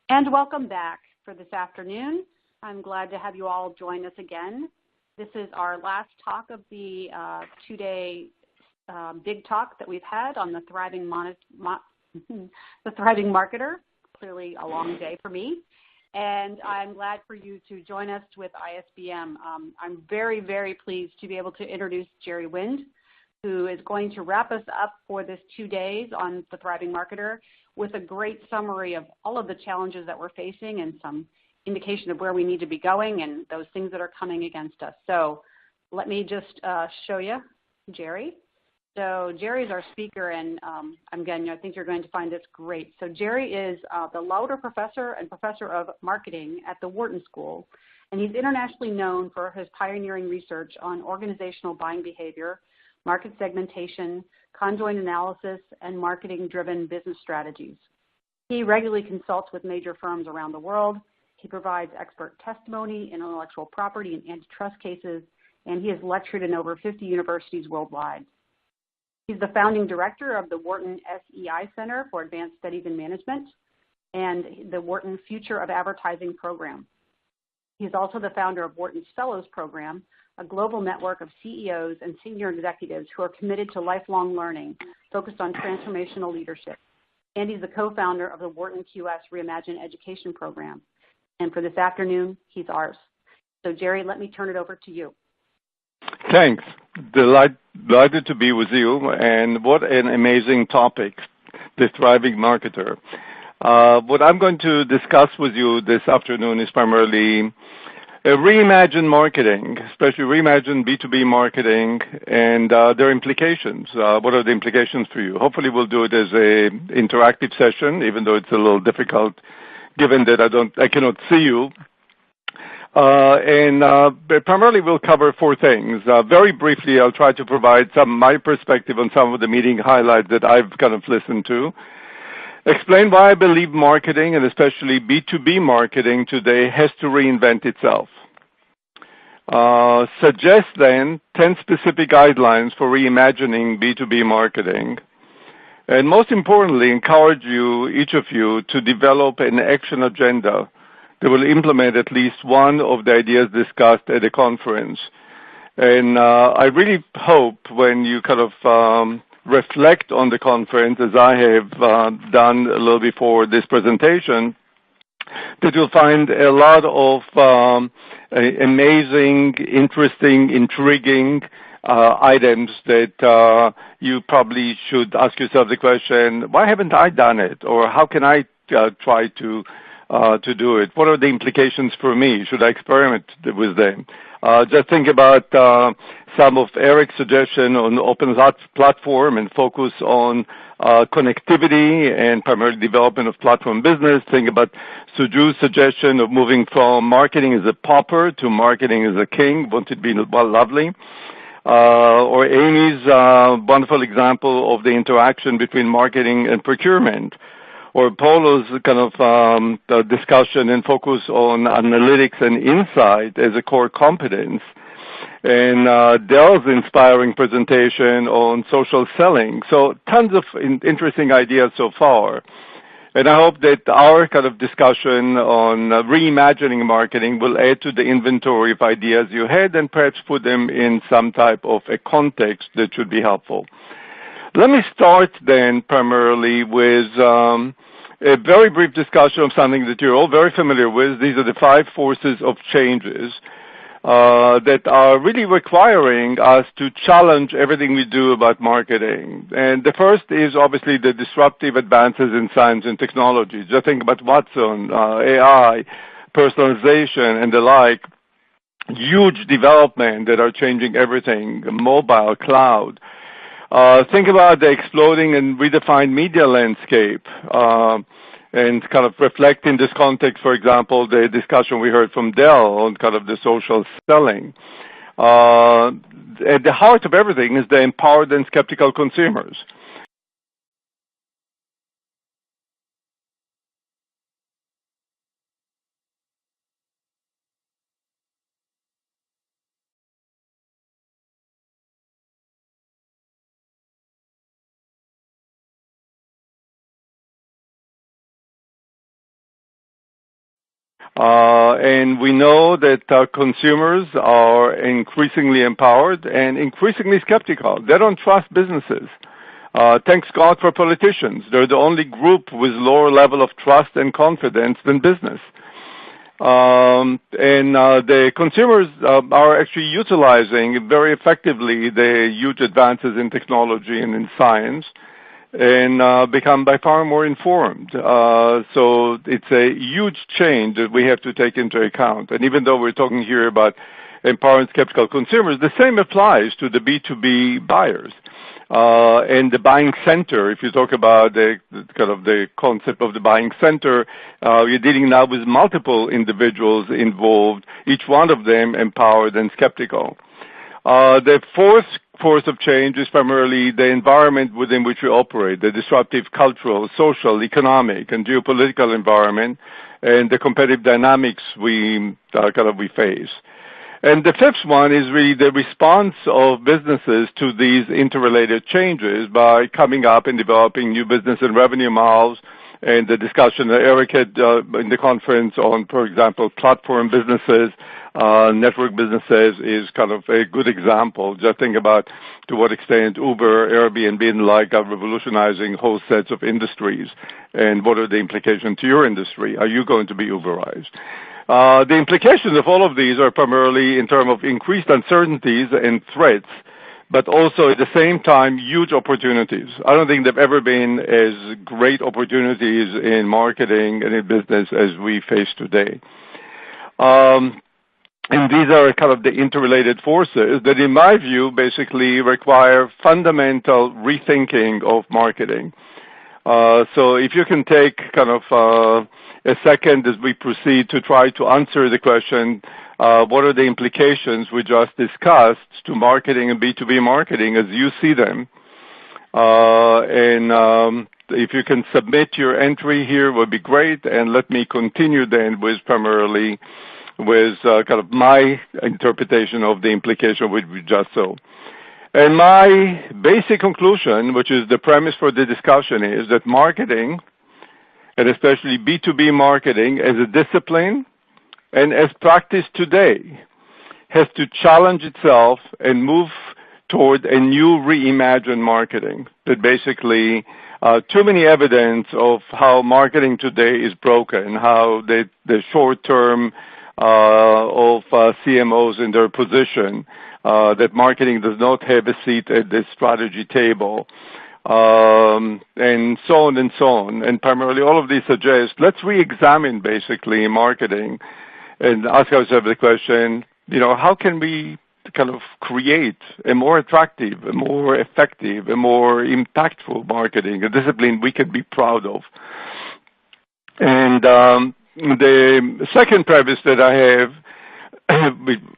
And welcome back for this afternoon. I'm glad to have you all join us again. This is our last talk of the two-day big talk that we've had on the thriving marketer. Clearly a long day for me. And I'm glad for you to join us with ISBM. I'm very, very pleased to be able to introduce Jerry Wind, who is going to wrap us up for this 2 days on the thriving marketer with a great summary of all of the challenges that we're facing and some indication of where we need to be going and those things that are coming against us. So let me just show you Jerry. So Jerry is our speaker, and again, I think you're going to find this great. So Jerry is the Lauder Professor and Professor of Marketing at the Wharton School, and he's internationally known for his pioneering research on organizational buying behavior, market segmentation, conjoint analysis, and marketing-driven business strategies. He regularly consults with major firms around the world. He provides expert testimony in intellectual property and antitrust cases, and he has lectured in over 50 universities worldwide. He's the founding director of the Wharton SEI Center for Advanced Studies in Management and the Wharton Future of Advertising program. He's also the founder of Wharton's Fellows program, a global network of CEOs and senior executives who are committed to lifelong learning, focused on transformational leadership. And he's the co-founder of the Wharton QS Reimagine education program. And for this afternoon, he's ours. So Jerry, let me turn it over to you. Thanks. Delighted to be with you, and what an amazing topic, the thriving marketer. What I'm going to discuss with you this afternoon is primarily Reimagine marketing, especially Reimagine B2B marketing and their implications. What are the implications for you? Hopefully we'll do it as an interactive session, even though it's a little difficult given that I cannot see you. But primarily we'll cover 4 things. Very briefly, I'll try to provide my perspective on some of the meeting highlights that I've kind of listened to. Explain why I believe marketing, and especially B2B marketing today, has to reinvent itself. Suggest then 10 specific guidelines for reimagining B2B marketing. And most importantly, encourage each of you, to develop an action agenda that will implement at least one of the ideas discussed at the conference. And I really hope when you kind of reflect on the conference, as I have done a little before this presentation, that you'll find a lot of amazing, interesting, intriguing items that you probably should ask yourself the question, why haven't I done it? Or how can I try to do it? What are the implications for me? Should I experiment with them? Just think about some of Eric's suggestion on open platform and focus on connectivity and primarily development of platform business. Think about Suju's suggestion of moving from marketing as a pauper to marketing as a king. Won't it be lovely? Or Amy's wonderful example of the interaction between marketing and procurement. Or Polo's kind of discussion and focus on analytics and insight as a core competence. And Dell's inspiring presentation on social selling. So tons of interesting ideas so far. And I hope that our kind of discussion on reimagining marketing will add to the inventory of ideas you had and perhaps put them in some type of a context that should be helpful. Let me start then primarily with a very brief discussion of something that you're all very familiar with. These are the 5 forces of changes that are really requiring us to challenge everything we do about marketing. And the first is obviously the disruptive advances in science and technology. Just think about Watson, AI, personalization, and the like. Huge development that are changing everything, mobile, cloud. Think about the exploding and redefined media landscape, and kind of reflect in this context, for example, the discussion we heard from Dell on kind of the social selling. At the heart of everything is the empowered and skeptical consumers. And we know that consumers are increasingly empowered and increasingly skeptical. They don't trust businesses. Thanks God for politicians. They're the only group with lower level of trust and confidence than business. The consumers are actually utilizing very effectively the huge advances in technology and in science and become by far more informed. So it's a huge change that we have to take into account. And even though we're talking here about empowering skeptical consumers, the same applies to the B2B buyers. And the buying center, if you talk about the concept of the buying center, you're dealing now with multiple individuals involved, each one of them empowered and skeptical. The fourth force of change is primarily the environment within which we operate, the disruptive cultural, social, economic, and geopolitical environment, and the competitive dynamics we face. And the fifth one is really the response of businesses to these interrelated changes by coming up and developing new business and revenue models. And the discussion that Eric had in the conference on, for example, platform businesses, network businesses is kind of a good example. Just think about to what extent Uber, Airbnb, and like are revolutionizing whole sets of industries, and what are the implications to your industry? Are you going to be Uberized? The implications of all of these are primarily in terms of increased uncertainties and threats, but also at the same time, huge opportunities. I don't think there have ever been as great opportunities in marketing and in business as we face today. And these are kind of the interrelated forces that, in my view, basically require fundamental rethinking of marketing. So if you can take kind of a second as we proceed to try to answer the question, what are the implications we just discussed to marketing and B2B marketing as you see them? If you can submit your entry here would be great, and let me continue then with primarily with kind of my interpretation of the implication which we just saw. And my basic conclusion, which is the premise for the discussion, is that marketing, and especially B2B marketing as a discipline and as practiced today, has to challenge itself and move toward a new reimagined marketing. That basically too many evidence of how marketing today is broken, how the short term of CMOs in their position, that marketing does not have a seat at the strategy table, and so on and so on. And primarily all of these suggest, let's re-examine basically marketing and ask ourselves the question, how can we kind of create a more attractive, a more effective, a more impactful marketing, a discipline we can be proud of. And the second premise that I have,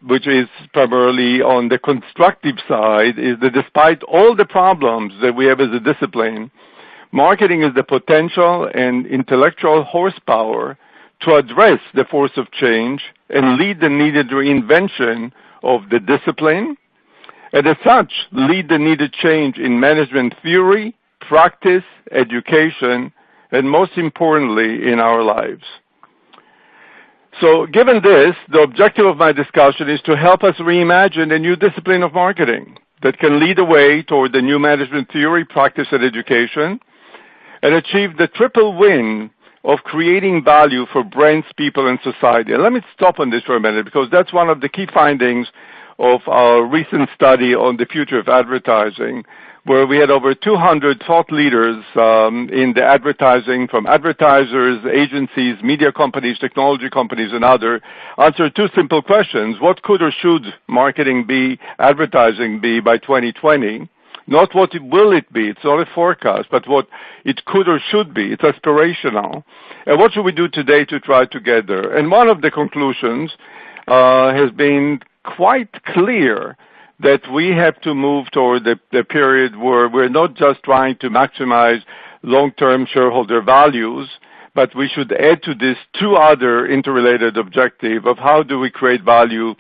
which is primarily on the constructive side, is that despite all the problems that we have as a discipline, marketing is the potential and intellectual horsepower to address the force of change and lead the needed reinvention of the discipline, and as such, lead the needed change in management theory, practice, education, and most importantly, in our lives. So given this, the objective of my discussion is to help us reimagine a new discipline of marketing that can lead the way toward the new management theory, practice, and education, and achieve the triple win of creating value for brands, people, and society. And let me stop on this for a minute, because that's one of the key findings of our recent study on the future of advertising, where we had over 200 thought leaders in the advertising, from advertisers, agencies, media companies, technology companies, and others, answer two simple questions. What could or should marketing be, advertising be by 2020? Not what will it be. It's not a forecast, but what it could or should be. It's aspirational. And what should we do today to try to get there? And one of the conclusions has been quite clear, that we have to move toward the period where we're not just trying to maximize long-term shareholder values, but we should add to this two other interrelated objectives of how do we create value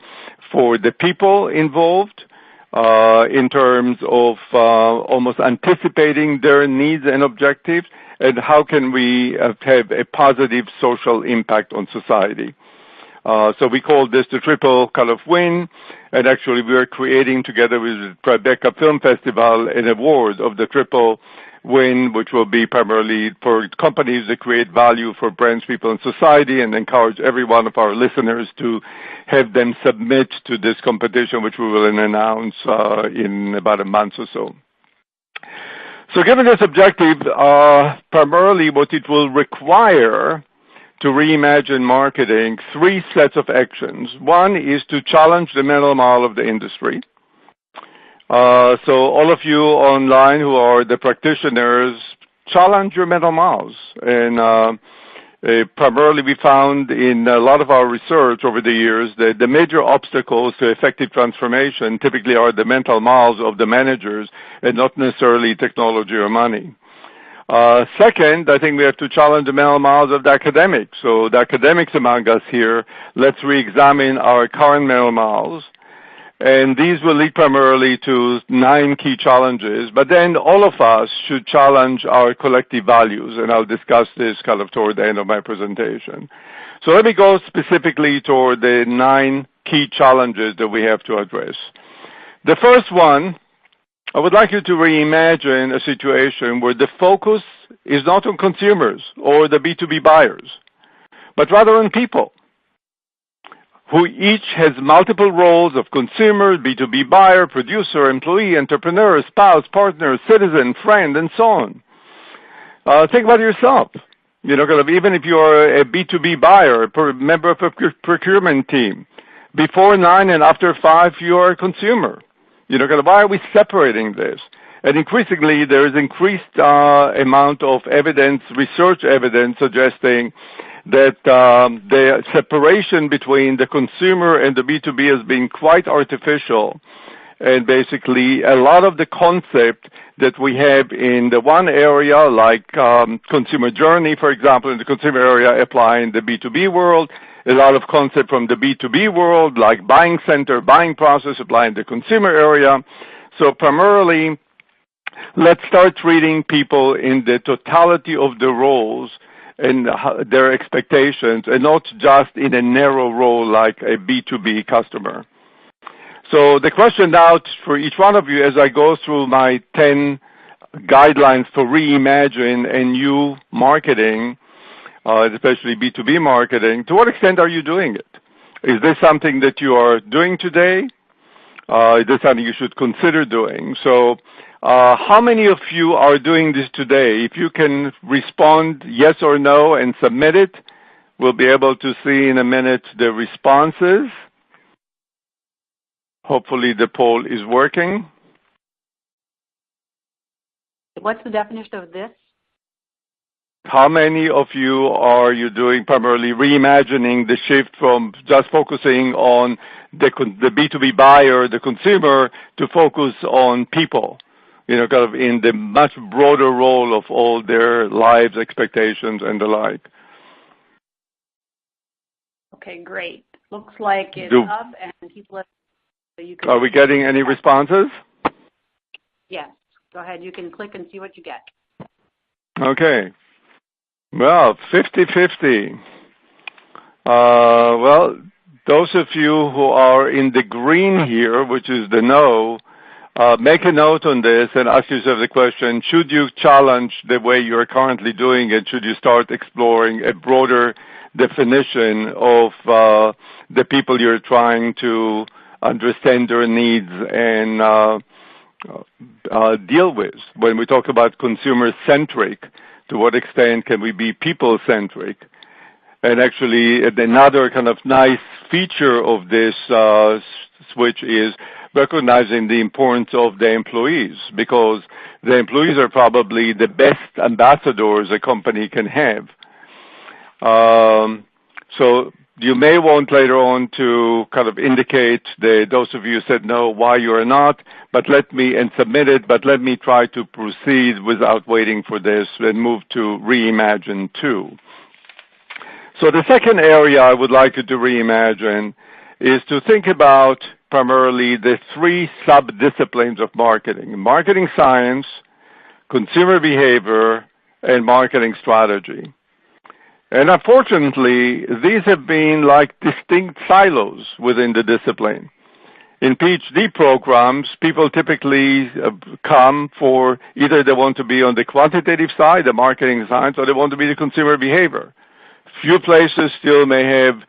for the people involved, in terms of almost anticipating their needs and objectives, and how can we have a positive social impact on society. So we call this the triple kind of win, and actually we are creating together with Tribeca Film Festival an award of the triple win, which will be primarily for companies that create value for brands, people, and society, and encourage every one of our listeners to have them submit to this competition, which we will announce in about a month or so. So given this objective, primarily what it will require to reimagine marketing, three sets of actions. One is to challenge the mental model of the industry. So all of you online who are the practitioners, challenge your mental models. And primarily we found in a lot of our research over the years that the major obstacles to effective transformation typically are the mental models of the managers and not necessarily technology or money. Second, I think we have to challenge the mental models of the academics. So the academics among us here, let's re-examine our current mental models. And these will lead primarily to 9 key challenges. But then all of us should challenge our collective values, and I'll discuss this kind of toward the end of my presentation. So let me go specifically toward the 9 key challenges that we have to address. The first one, I would like you to reimagine a situation where the focus is not on consumers or the B2B buyers, but rather on people who each has multiple roles of consumer, B2B buyer, producer, employee, entrepreneur, spouse, partner, citizen, friend, and so on. Think about yourself. You know, kind of even if you are a B2B buyer, a member of a procurement team, before 9 and after 5, you are a consumer. You know, kind of why are we separating this? And increasingly, there is increased amount of evidence, research evidence, suggesting that the separation between the consumer and the B2B has been quite artificial. And basically, a lot of the concept that we have in the one area, like consumer journey, for example, in the consumer area, apply in the B2B world. A lot of concept from the B2B world, like buying center, buying process, apply in the consumer area. So primarily, let's start treating people in the totality of the roles and their expectations, and not just in a narrow role like a B2B customer. So the question now for each one of you as I go through my 10 guidelines for Reimagine and new marketing, especially B2B marketing, to what extent are you doing it? Is this something that you are doing today? Is this something you should consider doing? So how many of you are doing this today? If you can respond yes or no and submit it, we'll be able to see in a minute the responses. Hopefully the poll is working. What's the definition of this? How many of you are you doing primarily reimagining the shift from just focusing on the B2B buyer, the consumer, to focus on people, you know, kind of in the much broader role of all their lives, expectations, and the like? Okay, great. Looks like it's up and people have, so you can. Are we getting any responses? Yes. Go ahead. You can click and see what you get. Okay. Well, 50-50. Well, those of you who are in the green here, which is the no, make a note on this and ask yourself the question, should you challenge the way you're currently doing it? Should you start exploring a broader definition of the people you're trying to understand their needs and deal with? When we talk about consumer-centric, to what extent can we be people-centric? And actually, another kind of nice feature of this switch is recognizing the importance of the employees, because the employees are probably the best ambassadors a company can have. So you may want later on to kind of indicate those of you who said no, why you are not, but let me try to proceed without waiting for this and move to Reimagine 2. So the second area I would like you to reimagine is to think about primarily the 3 sub-disciplines of marketing: marketing science, consumer behavior, and marketing strategy. And unfortunately, these have been like distinct silos within the discipline. In PhD programs, people typically come for either they want to be on the quantitative side, the marketing science, or they want to be the consumer behavior. Few places still may have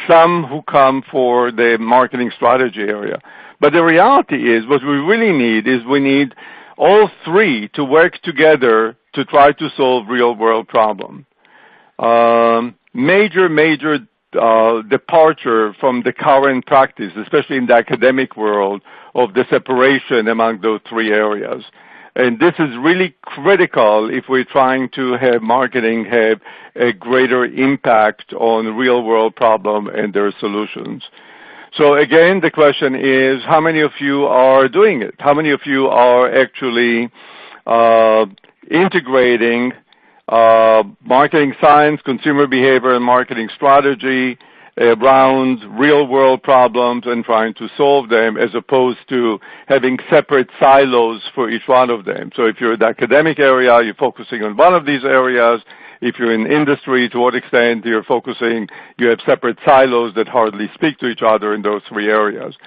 some who come for the marketing strategy area. But the reality is what we really need is we need all three to work together to try to solve real-world problems. Major departure from the current practice, especially in the academic world, of the separation among those three areas. And this is really critical if we're trying to have marketing have a greater impact on real-world problem and their solutions. So again, the question is, how many of you are doing it? How many of you are actually integrating marketing science, consumer behavior, and marketing strategy around real-world problems and trying to solve them, as opposed to having separate silos for each one of them? So if you're in the academic area, you're focusing on one of these areas. If you're in industry, to what extent you have separate silos that hardly speak to each other in those three areas.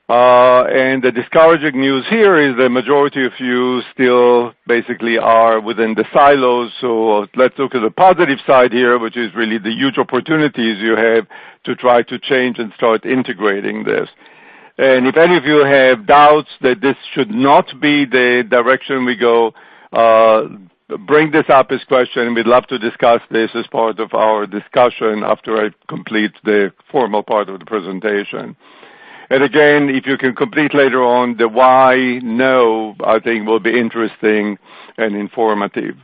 And the discouraging news here is the majority of you still basically are within the silos. So let's look at the positive side here, which is really the huge opportunities you have to try to change and start integrating this. And if any of you have doubts that this should not be the direction we go, bring this up as question. We'd love to discuss this as part of our discussion after I complete the formal part of the presentation. And again, if you can complete later on the why, no, I think will be interesting and informative.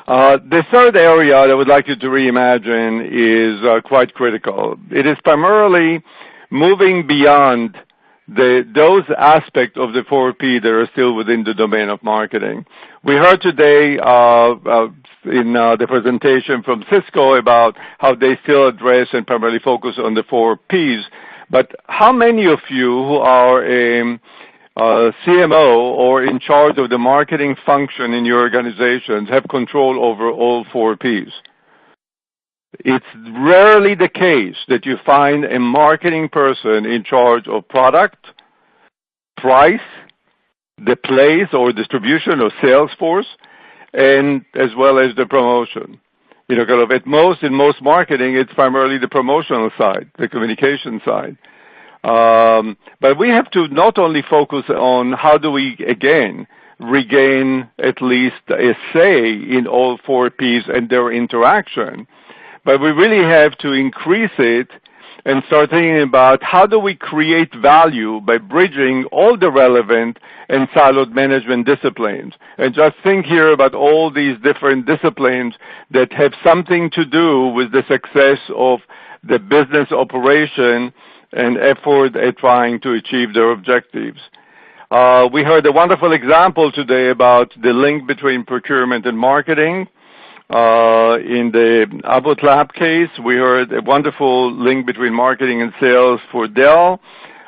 The third area that I would like you to reimagine is quite critical. It is primarily moving beyond those aspects of the 4P that are still within the domain of marketing. We heard today in the presentation from Cisco about how they still address and primarily focus on the 4Ps. But how many of you who are a CMO or in charge of the marketing function in your organizations have control over all 4Ps? It's rarely the case that you find a marketing person in charge of product, price, the place or distribution or sales force, and as well as the promotion. You know, kind of at most, in most marketing, it's primarily the promotional side, the communication side. But we have to not only focus on how do we, again, regain at least a say in all 4Ps and their interaction, but we really have to increase it and start thinking about how do we create value by bridging all the relevant and siloed management disciplines. And just think here about all these different disciplines that have something to do with the success of the business operation and effort at trying to achieve their objectives. We heard a wonderful example today about the link between procurement and marketing. In the Abbott Lab case, we heard a wonderful link between marketing and sales for Dell.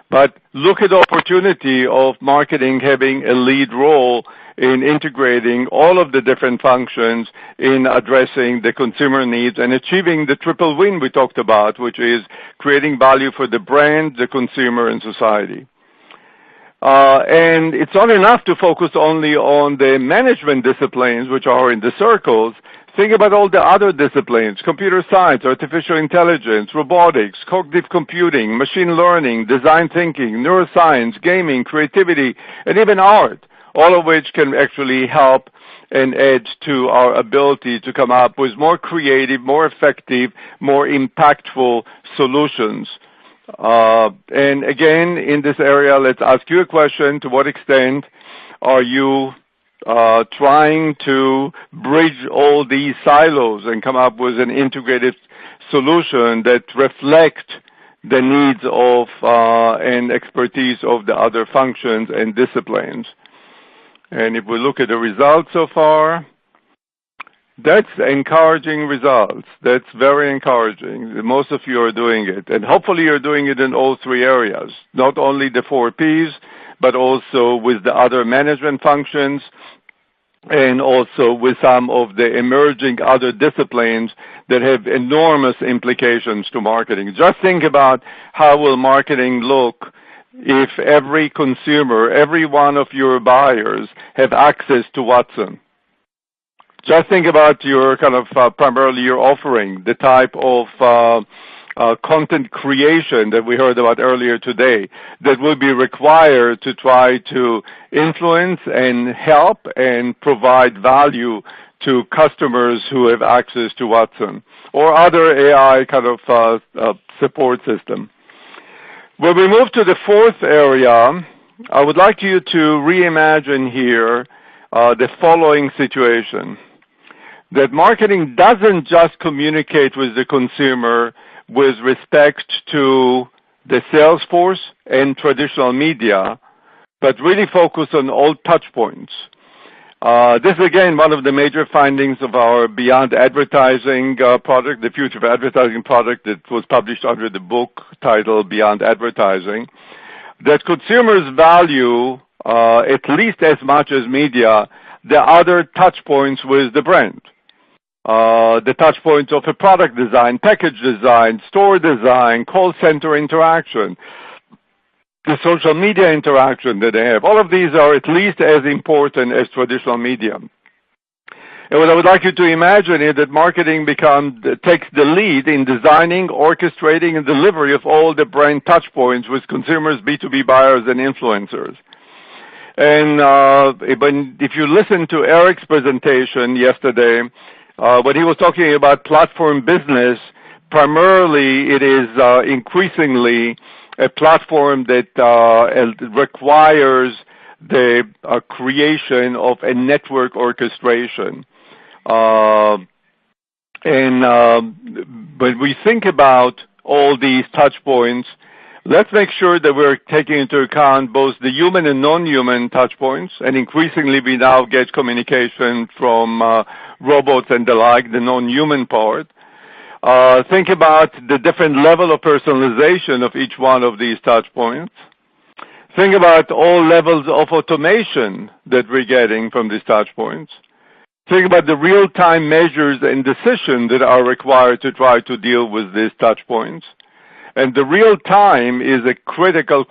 But look at the opportunity of marketing having a lead role in integrating all of the different functions in addressing the consumer needs and achieving the triple win we talked about, which is creating value for the brand, the consumer, and society. And it's not enough to focus only on the management disciplines, which are in the circles. Think about all the other disciplines: computer science, artificial intelligence, robotics, cognitive computing, machine learning, design thinking, neuroscience, gaming, creativity, and even art, all of which can actually help and add to our ability to come up with more creative, more effective, more impactful solutions. And again, in this area, let's ask you a question: to what extent are you trying to bridge all these silos and come up with an integrated solution that reflects the needs of and expertise of the other functions and disciplines? And if we look at the results so far, that's encouraging results. That's very encouraging. Most of you are doing it. And hopefully you're doing it in all three areas, not only the 4Ps, but also with the other management functions and also with some of the emerging other disciplines that have enormous implications to marketing. Just think about how will marketing look if every consumer, every one of your buyers have access to Watson. Just think about your kind of primarily your offering, the type of content creation that we heard about earlier today that will be required to try to influence and help and provide value to customers who have access to Watson or other AI kind of support system. When we move to the fourth area, I would like you to reimagine here the following situation. That marketing doesn't just communicate with the consumer with respect to the sales force and traditional media, but really focus on all touch points. This is, again, one of the major findings of our Beyond Advertising product, the Future of Advertising product that was published under the book titled Beyond Advertising, that consumers value, at least as much as media, the other touch points with the brand. The touch points of a product design, package design, store design, call center interaction, the social media interaction that they have. All of these are at least as important as traditional media. And what I would like you to imagine is that marketing takes the lead in designing, orchestrating, and delivery of all the brand touch points with consumers, B2B buyers, and influencers. And if you listen to Eric's presentation yesterday, when he was talking about platform business, primarily it is increasingly a platform that requires the creation of a network orchestration. When we think about all these touch points, let's make sure that we're taking into account both the human and non-human touch points, and increasingly we now get communication from robots and the like, the non-human part. Think about the different level of personalization of each one of these touch points. Think about all levels of automation that we're getting from these touch points. Think about the real-time measures and decisions that are required to try to deal with these touch points. And the real time is a critical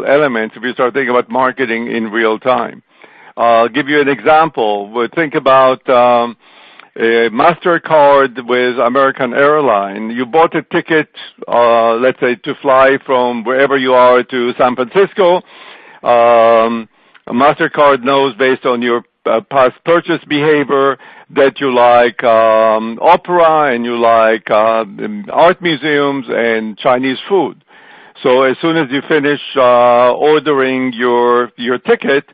element if you start thinking about marketing in real time. I'll give you an example. We'll think about a MasterCard with American Airlines. You bought a ticket, let's say, to fly from wherever you are to San Francisco. MasterCard knows based on your past purchase behavior that you like opera and you like art museums and Chinese food. So as soon as you finish ordering your ticket,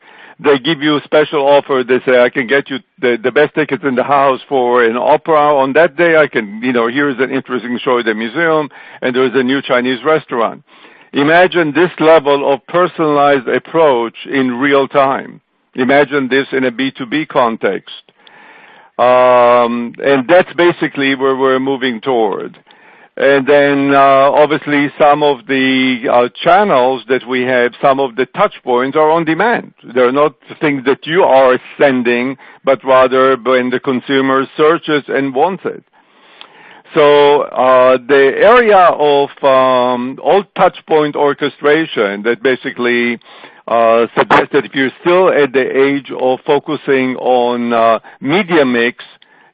they give you a special offer. They say, I can get you the best tickets in the house for an opera on that day. I can, here's an interesting show at the museum, and there's a new Chinese restaurant. Imagine this level of personalized approach in real time. Imagine this in a B2B context. And that's basically where we're moving toward. And then, obviously, some of the channels that we have, some of the touch points are on demand. They're not things that you are sending, but rather when the consumer searches and wants it. So the area of all touch point orchestration that basically suggests that if you're still at the age of focusing on media mix,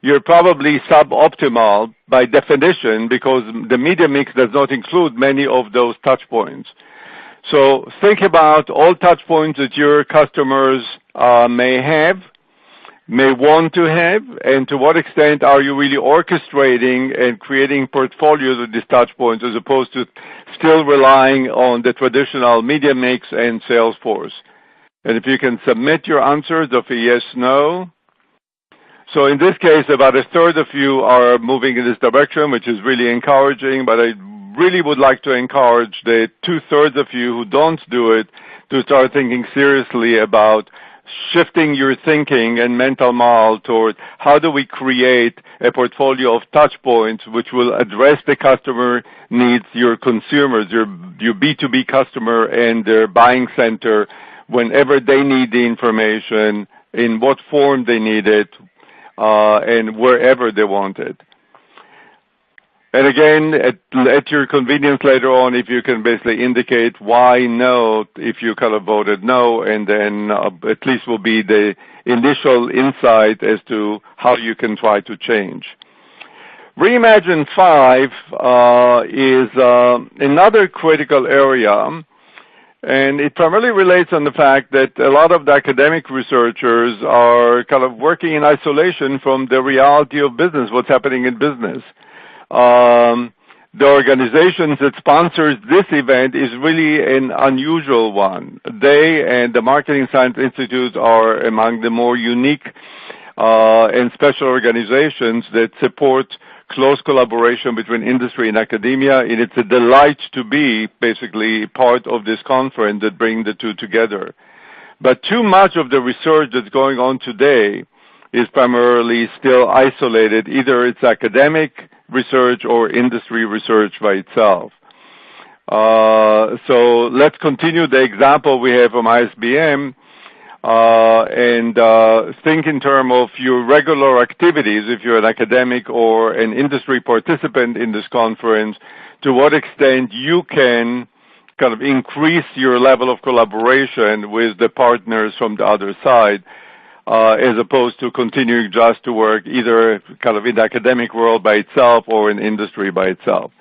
you're probably suboptimal by definition because the media mix does not include many of those touch points. So think about all touch points that your customers may want to have, and to what extent are you really orchestrating and creating portfolios of these touch points as opposed to still relying on the traditional media mix and sales force. And if you can submit your answers of a yes, no. So in this case, about a third of you are moving in this direction, which is really encouraging, but I really would like to encourage the 2/3 of you who don't do it to start thinking seriously about shifting your thinking and mental model toward how do we create a portfolio of touch points which will address the customer needs, your consumers, your B2B customer and their buying center whenever they need the information in what form they need it, and wherever they want it. And again, at your convenience later on, if you can basically indicate why no, if you kind of voted no, and then at least will be the initial insight as to how you can try to change. Reimagine 5 is another critical area, and it primarily relates on the fact that a lot of the academic researchers are kind of working in isolation from the reality of business, what's happening in business. The organization that sponsors this event is really an unusual one. They and the Marketing Science Institute are among the more unique and special organizations that support close collaboration between industry and academia, and it's a delight to be basically part of this conference that brings the two together. But too much of the research that's going on today is primarily still isolated. Either it's academic research or industry research by itself. So let's continue the example we have from ISBM and think in terms of your regular activities, if you're an academic or an industry participant in this conference, to what extent you can kind of increase your level of collaboration with the partners from the other side, as opposed to continuing just to work either kind of in the academic world by itself or in industry by itself.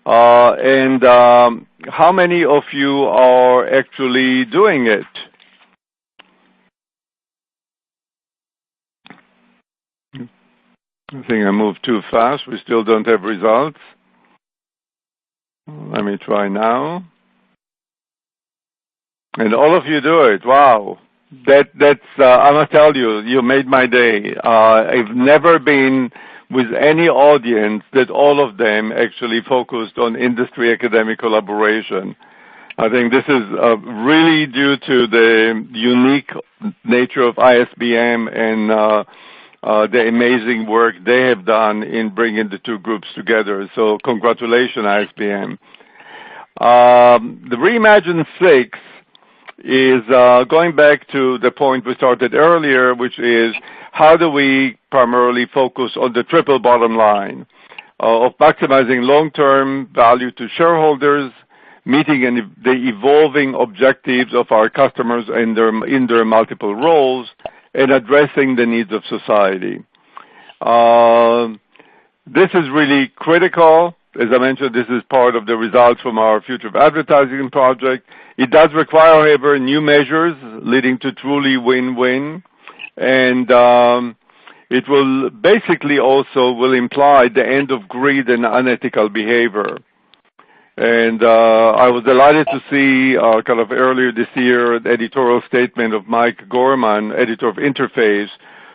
And how many of you are actually doing it? I think I moved too fast. We still don't have results. Let me try now. And all of you do it. Wow. That's I must tell you, you made my day. I've never been with any audience that all of them actually focused on industry academic collaboration. I think this is really due to the unique nature of ISBM and the amazing work they have done in bringing the two groups together. So congratulations, ISBM. The Reimagine 6 is going back to the point we started earlier, which is how do we primarily focus on the triple bottom line of maximizing long-term value to shareholders, meeting the evolving objectives of our customers in their multiple roles, and addressing the needs of society. This is really critical. As I mentioned, this is part of the results from our Future of Advertising project. It does require, however, new measures leading to truly win-win, and it will basically also will imply the end of greed and unethical behavior. And I was delighted to see kind of earlier this year the editorial statement of Mike Gorman, editor of Interface,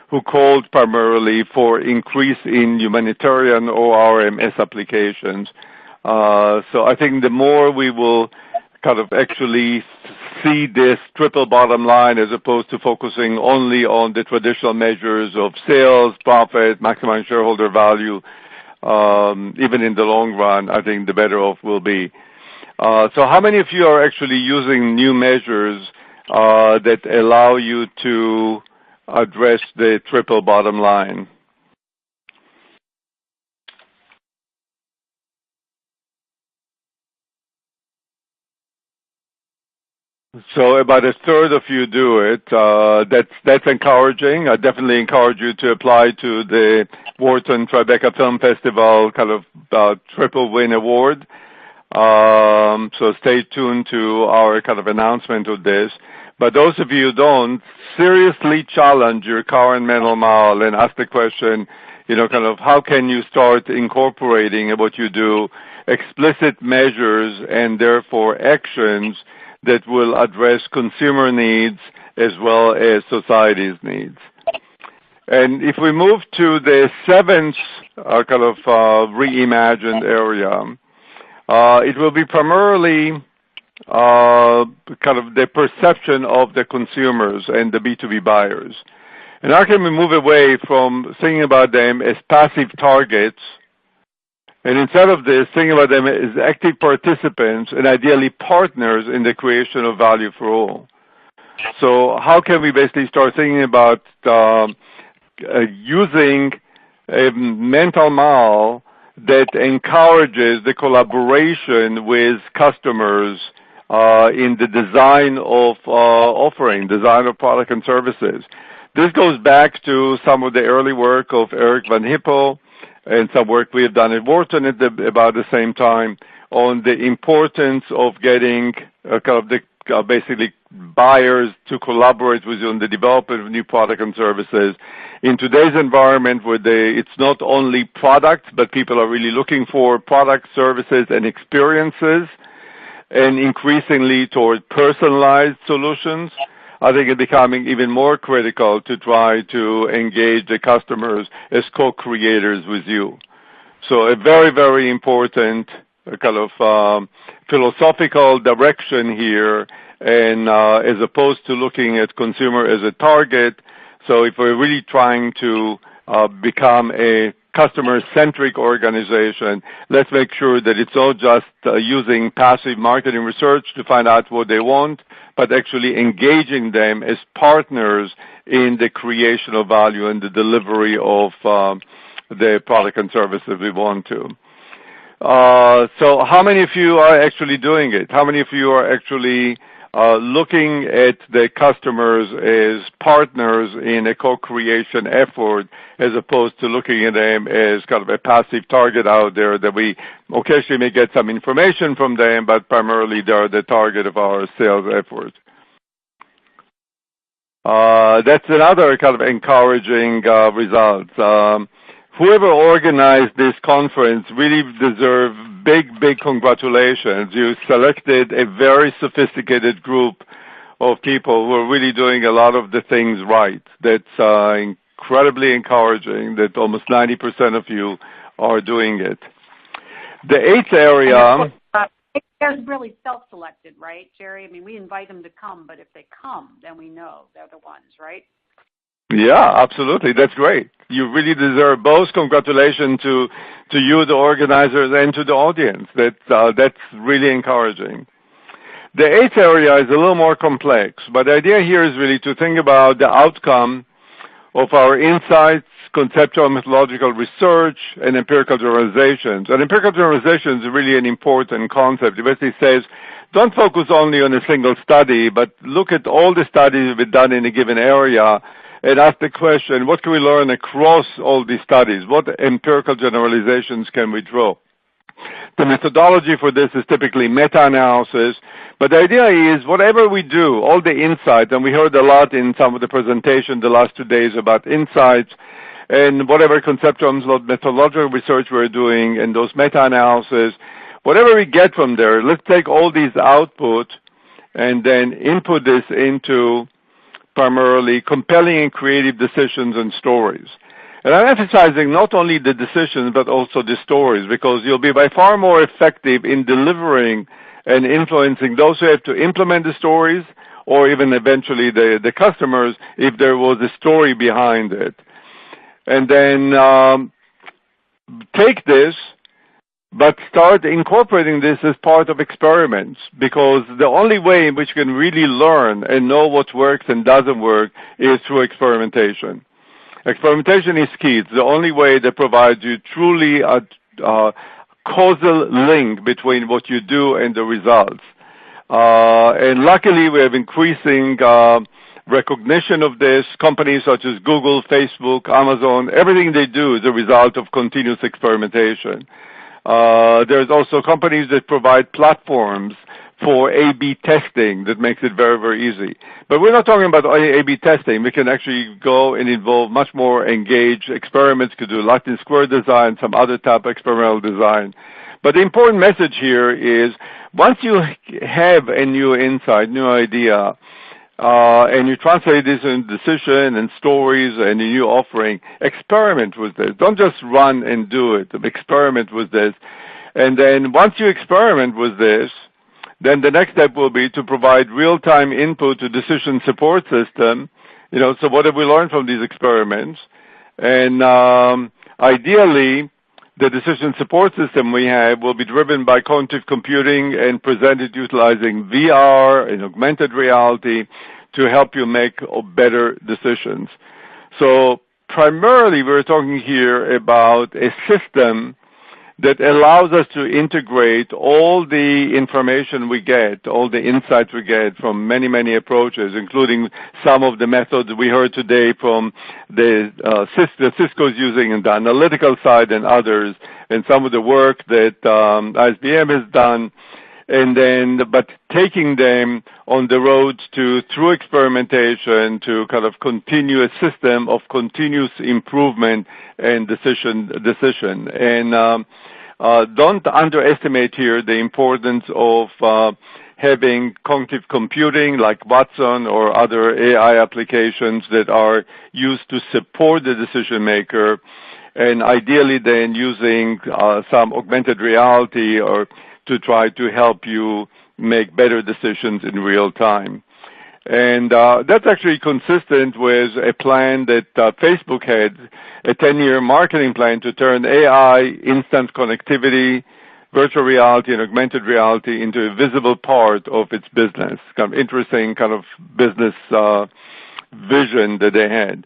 who called primarily for increase in humanitarian or RMS applications. So I think the more we will kind of actually see this triple bottom line as opposed to focusing only on the traditional measures of sales, profit, maximizing shareholder value, even in the long run, I think the better off we'll be. So how many of you are actually using new measures that allow you to address the triple bottom line? So about a third of you do it. That's encouraging. I definitely encourage you to apply to the Wharton Tribeca Film Festival kind of triple win award. So stay tuned to our kind of announcement of this. But those of you who don't, seriously challenge your current mental model and ask the question, kind of how can you start incorporating in what you do explicit measures and therefore actions that will address consumer needs as well as society's needs. And if we move to the seventh kind of reimagined area, it will be primarily kind of the perception of the consumers and the B2B buyers. And how can we move away from thinking about them as passive targets, and instead of this, thinking about them as active participants and ideally partners in the creation of value for all? So how can we basically start thinking about using a mental model that encourages the collaboration with customers in the design of design of product and services. This goes back to some of the early work of Eric Van Hippel and some work we have done at Wharton at about the same time on the importance of getting basically buyers to collaborate with you on the development of new product and services. In today's environment where it's not only products, but people are really looking for products, services, and experiences, and increasingly toward personalized solutions, I think it's becoming even more critical to try to engage the customers as co-creators with you. So a very, very important philosophical direction here, and as opposed to looking at consumer as a target. So if we're really trying to become a customer-centric organization, let's make sure that it's not just using passive marketing research to find out what they want, but actually engaging them as partners in the creation of value and the delivery of the product and services we want to. So how many of you are actually doing it? How many of you are actually looking at the customers as partners in a co-creation effort, as opposed to looking at them as kind of a passive target out there that we occasionally may get some information from them, but primarily they're the target of our sales effort? That's another kind of encouraging result. Whoever organized this conference really deserve big congratulations. You selected a very sophisticated group of people who are really doing a lot of the things right. That's incredibly encouraging that almost 90% of you are doing it. The eighth area... They're really self-selected, right, Jerry? I mean, we invite them to come, but if they come, then we know they're the ones, right? Yeah, absolutely. That's great. You really deserve both congratulations to you, the organizers, and to the audience. That's really encouraging. The eighth area is a little more complex, but the idea here is really to think about the outcome of our insights, conceptual methodological research, and empirical generalizations. And empirical generalizations is really an important concept. It basically says, don't focus only on a single study, but look at all the studies that have been done in a given area and ask the question, what can we learn across all these studies? What empirical generalizations can we draw? The methodology for this is typically meta-analysis, but the idea is whatever we do, all the insights, and we heard a lot in some of the presentation the last 2 days about insights, and whatever conceptual methodological research we're doing and those meta-analysis, whatever we get from there, let's take all these output and then input this into primarily compelling and creative decisions and stories. And I'm emphasizing not only the decisions, but also the stories, because you'll be by far more effective in delivering and influencing those who have to implement the stories, or even eventually the customers, if there was a story behind it. And then take this, but start incorporating this as part of experiments, because the only way in which you can really learn and know what works and doesn't work is through experimentation. Experimentation is key. It's the only way that provides you truly a causal link between what you do and the results. And luckily, we have increasing recognition of this. Companies such as Google, Facebook, Amazon, everything they do is a result of continuous experimentation. There's also companies that provide platforms for A/B testing that makes it very, very easy. But we're not talking about A/B testing. We can actually go and involve much more engaged experiments, could do Latin square design, some other type of experimental design. But the important message here is once you have a new insight, new idea, and you translate this into decision and stories and a new offering, experiment with this. Don't just run and do it. Experiment with this. And then once you experiment with this, then the next step will be to provide real-time input to decision support system. So what have we learned from these experiments? And ideally, the decision support system we have will be driven by cognitive computing and presented utilizing VR and augmented reality to help you make better decisions. So primarily, we're talking here about a system that allows us to integrate all the information we get, all the insights we get from many, many approaches, including some of the methods we heard today from the Cisco's using in the analytical side and others, and some of the work that ISBM has done, but taking them on the road through experimentation to kind of continue a system of continuous improvement and decision. And don't underestimate here the importance of having cognitive computing like Wharton or other AI applications that are used to support the decision maker, and ideally then using some augmented reality or to try to help you make better decisions in real time. And that's actually consistent with a plan that Facebook had, a 10-year marketing plan to turn AI, instant connectivity, virtual reality, and augmented reality into a visible part of its business. Kind of interesting kind of business vision that they had.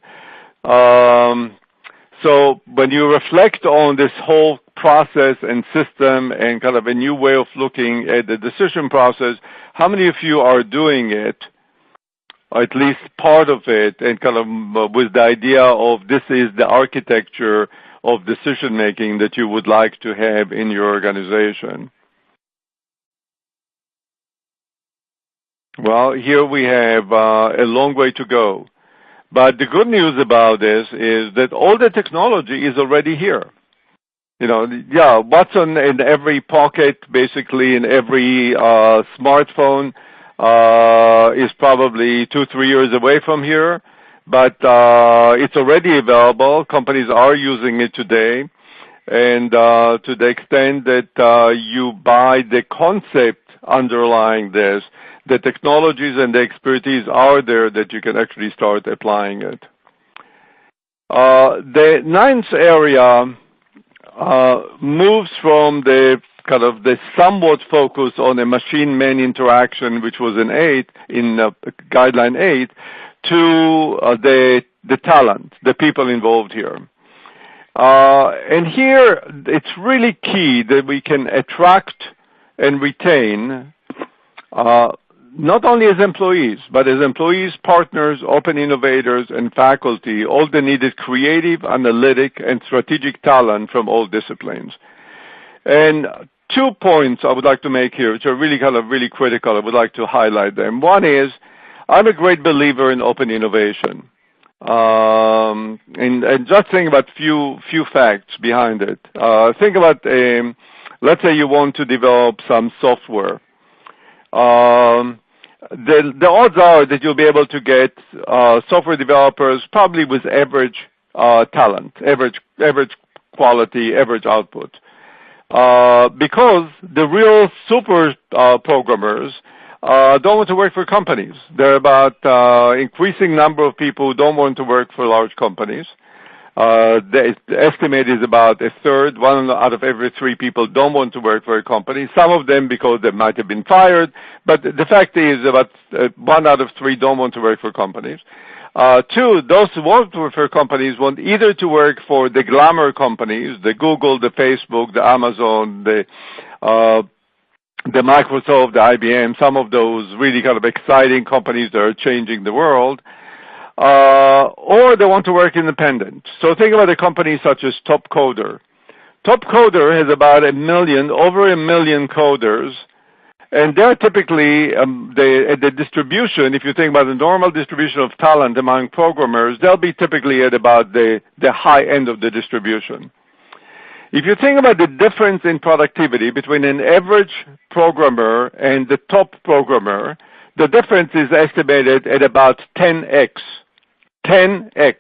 So when you reflect on this whole process and system and kind of a new way of looking at the decision process, how many of you are doing it, or at least part of it, and kind of with the idea of this is the architecture of decision making that you would like to have in your organization? Well, here we have a long way to go. But the good news about this is that all the technology is already here. You know, yeah, Wharton in every pocket, basically in every smartphone, is probably 2-3 years away from here, but it's already available. Companies are using it today, and to the extent that you buy the concept underlying this, the technologies and the expertise are there that you can actually start applying it. The ninth area moves from the kind of the somewhat focus on a machine-man interaction, which was in guideline 8, to the talent, the people involved here. And here, it's really key that we can attract and retain not only as employees, but as employees, partners, open innovators, and faculty, all the needed creative, analytic, and strategic talent from all disciplines. And 2 points I would like to make here, which are really kind of really critical. I would like to highlight them. One is, I'm a great believer in open innovation. And just think about few facts behind it. Think about, let's say you want to develop some software. The odds are that you'll be able to get software developers probably with average talent, average quality, average output. Because the real super programmers don't want to work for companies. There are about increasing number of people who don't want to work for large companies. The estimate is about a third, 1 out of every 3 people don't want to work for a company. Some of them because they might have been fired, but the fact is about 1 out of 3 don't want to work for companies. 2, those who want to work for companies want either to work for the glamour companies, the Google, the Facebook, the Amazon, the Microsoft, the IBM, some of those really kind of exciting companies that are changing the world, or they want to work independent. So think about a company such as Topcoder. Topcoder has about over 1 million coders, and they're typically, the distribution, if you think about the normal distribution of talent among programmers, they'll be typically at about the high end of the distribution. If you think about the difference in productivity between an average programmer and the top programmer, the difference is estimated at about 10x. 10x.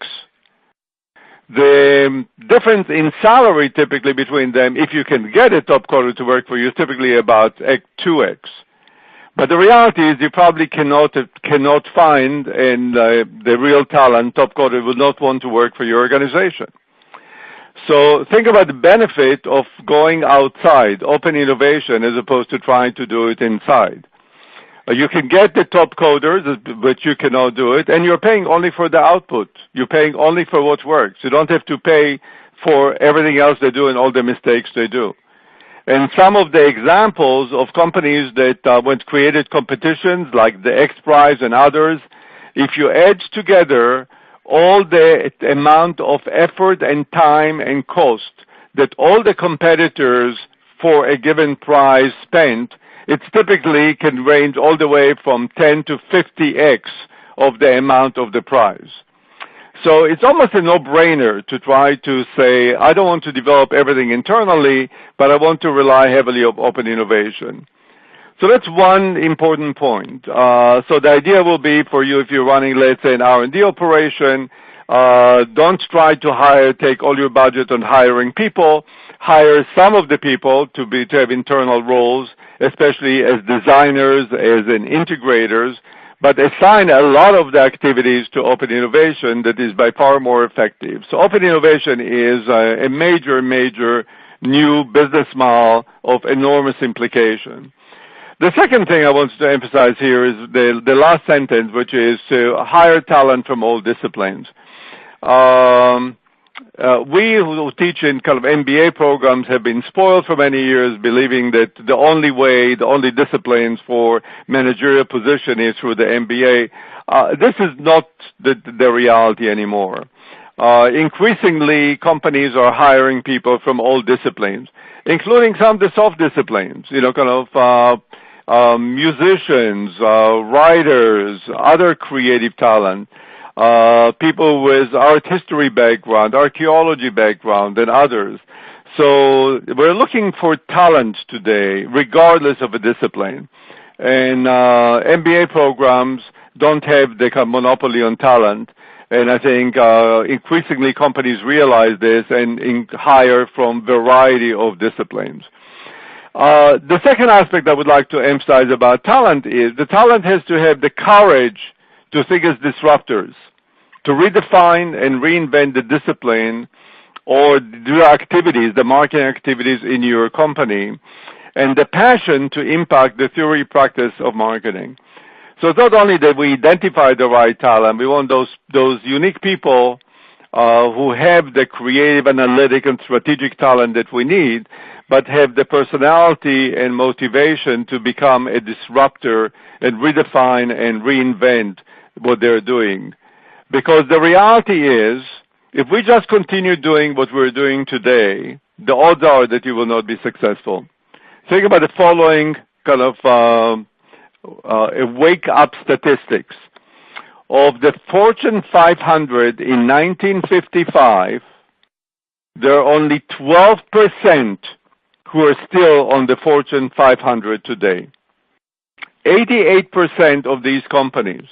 The difference in salary typically between them, if you can get a top coder to work for you, is typically about 2x. But the reality is you probably cannot find the real talent top coder would not want to work for your organization. So think about the benefit of going outside, open innovation, as opposed to trying to do it inside. You can get the top coders, but you cannot do it, and you're paying only for the output. You're paying only for what works. You don't have to pay for everything else they do and all the mistakes they do. And some of the examples of companies that went created competitions like the X Prize and others, if you add together all the amount of effort and time and cost that all the competitors for a given prize spent, it typically can range all the way from 10 to 50x of the amount of the prize. So it's almost a no-brainer to try to say, I don't want to develop everything internally, but I want to rely heavily on open innovation. So that's one important point. So the idea will be for you, if you're running, let's say, an R&D operation, don't try to take all your budget on hiring people. Hire some of the people to have internal roles, especially as designers, as in integrators, but assign a lot of the activities to open innovation that is by far more effective. So open innovation is a major, major new business model of enormous implication. The second thing I want to emphasize here is the last sentence, which is to hire talent from all disciplines. We who teach in kind of MBA programs have been spoiled for many years, believing that the only disciplines for managerial position is through the MBA. This is not the reality anymore. Increasingly, companies are hiring people from all disciplines, including some of the soft disciplines, musicians, writers, other creative talent. People with art history background, archaeology background, and others. So we're looking for talent today, regardless of a discipline. And MBA programs don't have the monopoly on talent. And I think increasingly companies realize this and hire from variety of disciplines. The second aspect I would like to emphasize about talent is the talent has to have the courage to think as disruptors, to redefine and reinvent the discipline or the activities, the marketing activities in your company, and the passion to impact the theory practice of marketing. So it's not only that we identify the right talent, we want those unique people who have the creative, analytic, and strategic talent that we need, but have the personality and motivation to become a disruptor and redefine and reinvent what they're doing. Because the reality is, if we just continue doing what we're doing today, the odds are that you will not be successful. Think about the following kind of wake-up statistics. Of the Fortune 500 in 1955, there are only 12% who are still on the Fortune 500 today. 88% of these companies,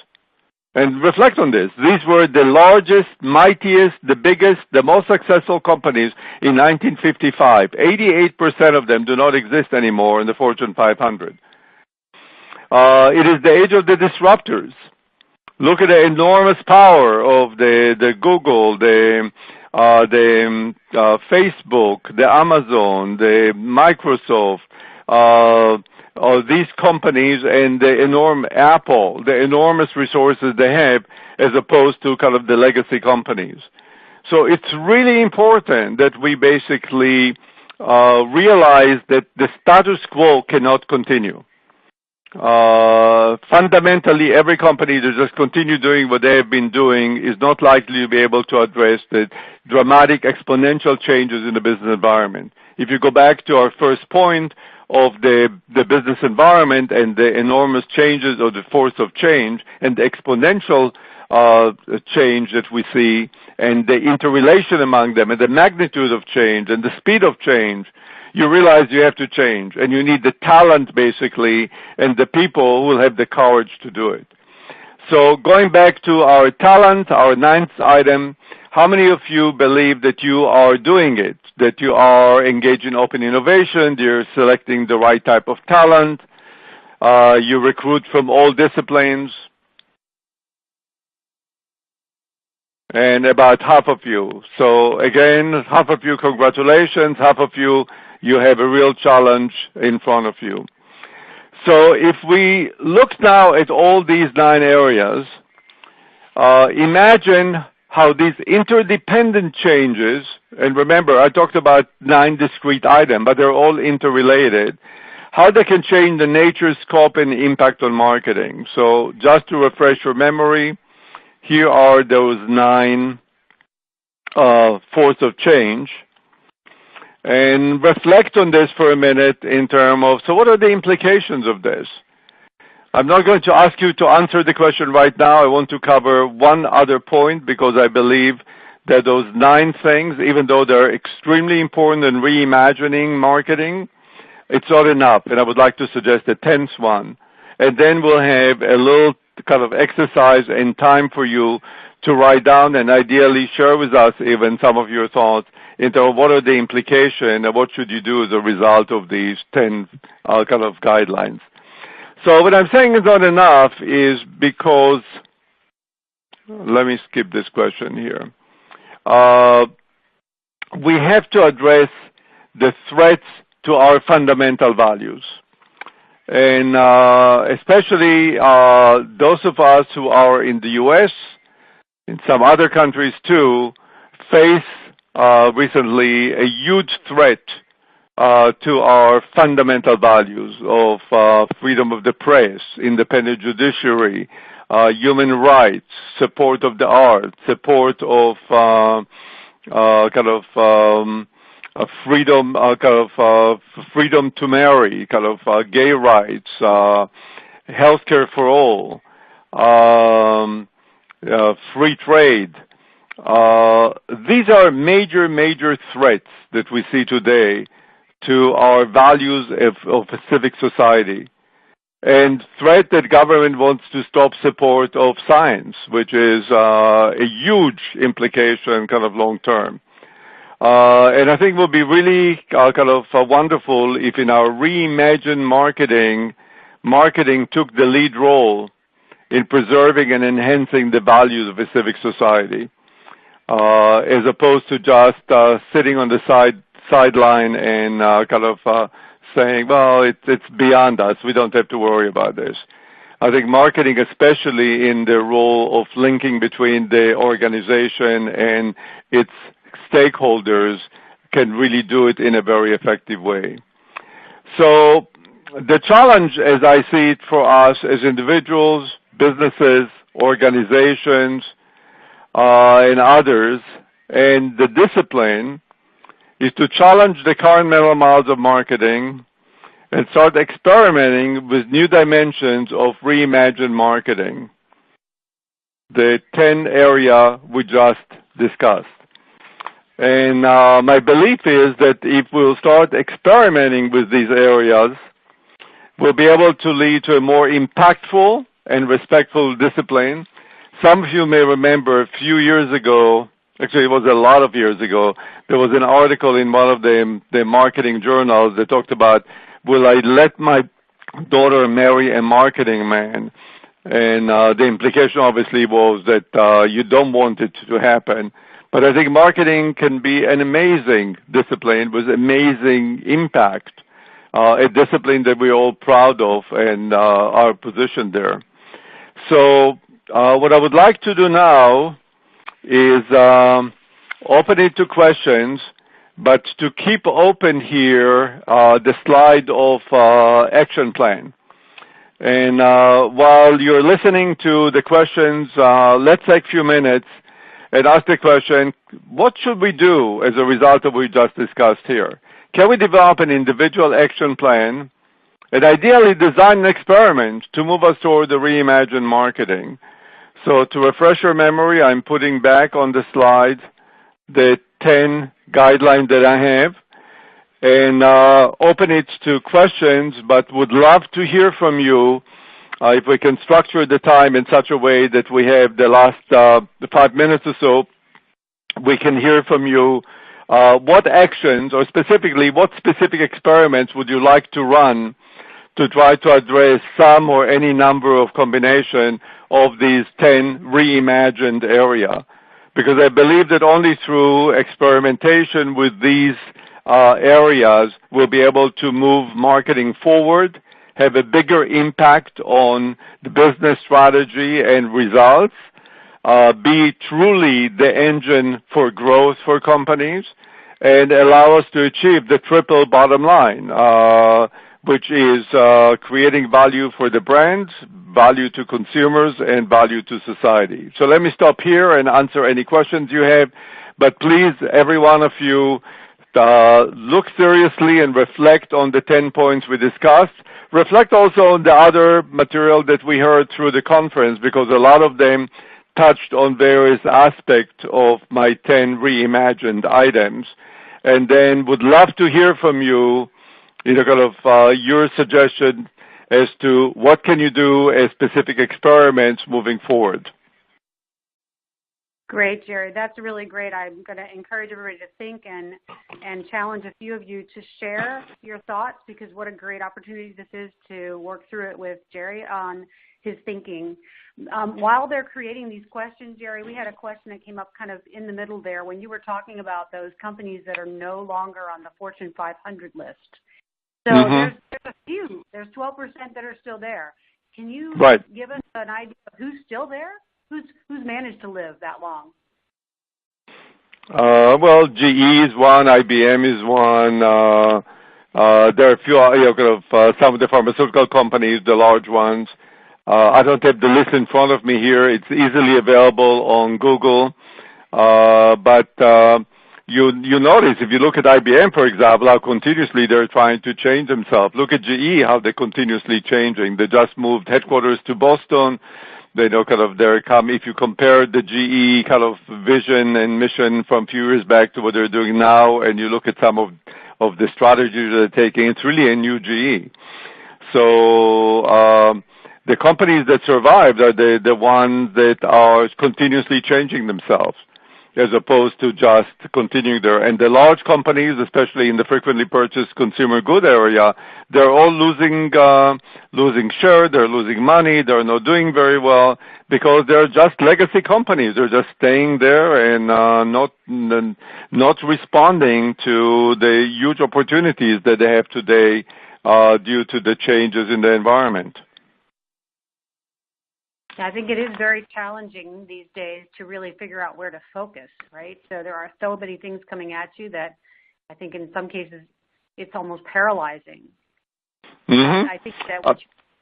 and reflect on this, these were the largest, mightiest, the biggest, the most successful companies in 1955. 88% of them do not exist anymore in the Fortune 500. It is the age of the disruptors. Look at the enormous power of the Google, the Facebook, the Amazon, the Microsoft, these companies and the Apple, the enormous resources they have as opposed to kind of the legacy companies. So it's really important that we basically realize that the status quo cannot continue. Fundamentally, every company that just continue doing what they have been doing is not likely to be able to address the dramatic exponential changes in the business environment. If you go back to our first point of the business environment and the enormous changes of the force of change and the exponential change that we see and the interrelation among them and the magnitude of change and the speed of change, you realize you have to change, and you need the talent, basically, and the people who will have the courage to do it. So going back to our talent, our ninth item, how many of you believe that you are doing it, that you are engaged in open innovation, you're selecting the right type of talent, you recruit from all disciplines? And about half of you. So again, half of you, congratulations. Half of you, you have a real challenge in front of you. So if we look now at all these 9 areas, imagine how these interdependent changes, and remember, I talked about 9 discrete items, but they're all interrelated, how they can change the nature, scope, and impact on marketing. So just to refresh your memory, here are those 9 force of change. And reflect on this for a minute in terms of, so what are the implications of this? I'm not going to ask you to answer the question right now. I want to cover one other point because I believe that those 9 things, even though they're extremely important in reimagining marketing, it's not enough. And I would like to suggest a 10th one. And then we'll have a little kind of exercise and time for you to write down and ideally share with us even some of your thoughts into what are the implications and what should you do as a result of these 10 kind of guidelines. So what I'm saying is not enough is because, let me skip this question here. We have to address the threats to our fundamental values. And especially those of us who are in the U.S., in some other countries too, face recently a huge threat to our fundamental values of freedom of the press, independent judiciary, human rights, support of the arts, support of freedom, freedom to marry, gay rights, healthcare for all, free trade. These are major threats that we see today to our values of a civic society, and threat that government wants to stop support of science, which is a huge implication long term. And I think it would be really wonderful if in our Reimagine marketing took the lead role in preserving and enhancing the values of a civic society, as opposed to just sitting on the sideline and saying, well, it's beyond us. We don't have to worry about this. I think marketing, especially in the role of linking between the organization and its stakeholders, can really do it in a very effective way. So the challenge, as I see it for us as individuals, businesses, organizations, and others, and the discipline is to challenge the current mental models of marketing and start experimenting with new dimensions of reimagined marketing, the 10 area we just discussed. And my belief is that if we'll start experimenting with these areas, we'll be able to lead to a more impactful and respectful discipline. Some of you may remember a few years ago, actually it was a lot of years ago, there was an article in one of the marketing journals that talked about, will I let my daughter marry a marketing man? And the implication obviously was that you don't want it to happen. But I think marketing can be an amazing discipline with amazing impact, a discipline that we're all proud of and our position there. So what I would like to do now is open it to questions, but to keep open here the slide of action plan. And while you're listening to the questions, let's take a few minutes and ask the question, what should we do as a result of what we just discussed here? Can we develop an individual action plan and ideally design an experiment to move us toward the reimagined marketing? So to refresh your memory, I'm putting back on the slide the 10 guidelines that I have and open it to questions, but would love to hear from you if we can structure the time in such a way that we have the last 5 minutes or so, we can hear from you what actions or specifically what specific experiments would you like to run to try to address some or any number of combination of these 10 reimagined area. Because I believe that only through experimentation with these areas we'll be able to move marketing forward, have a bigger impact on the business strategy and results, be truly the engine for growth for companies, and allow us to achieve the triple bottom line, which is creating value for the brands, value to consumers, and value to society. So let me stop here and answer any questions you have. But please, every one of you, look seriously and reflect on the 10 points we discussed. Reflect also on the other material that we heard through the conference, because a lot of them touched on various aspects of my 10 reimagined items. And then would love to hear from you, your suggestion as to what can you do as specific experiments moving forward. Great, Jerry. That's really great. I'm going to encourage everybody to think and challenge a few of you to share your thoughts, because what a great opportunity this is to work through it with Jerry on his thinking. While they're creating these questions, Jerry, we had a question that came up kind of in the middle there when you were talking about those companies that are no longer on the Fortune 500 list. So there's a few. There's 12% that are still there. Can you give us an idea of who's still there? Who's managed to live that long? Well, GE is one, IBM is one. There are a few, some of the pharmaceutical companies, the large ones. I don't have the list in front of me here. It's easily available on Google. But you notice, if you look at IBM, for example, how continuously they're trying to change themselves. Look at GE, how they're continuously changing. They just moved headquarters to Boston. They know if you compare the GE kind of vision and mission from a few years back to what they're doing now, and you look at some of the strategies they're taking, it's really a new GE. So the companies that survived are the ones that are continuously changing themselves, as opposed to just continuing there. And the large companies, especially in the frequently purchased consumer good area, they're all losing share, they're losing money, they're not doing very well, because they're just legacy companies. They're just staying there and not responding to the huge opportunities that they have today due to the changes in the environment. I think it is very challenging these days to really figure out where to focus, right? So there are so many things coming at you that I think in some cases it's almost paralyzing. I think that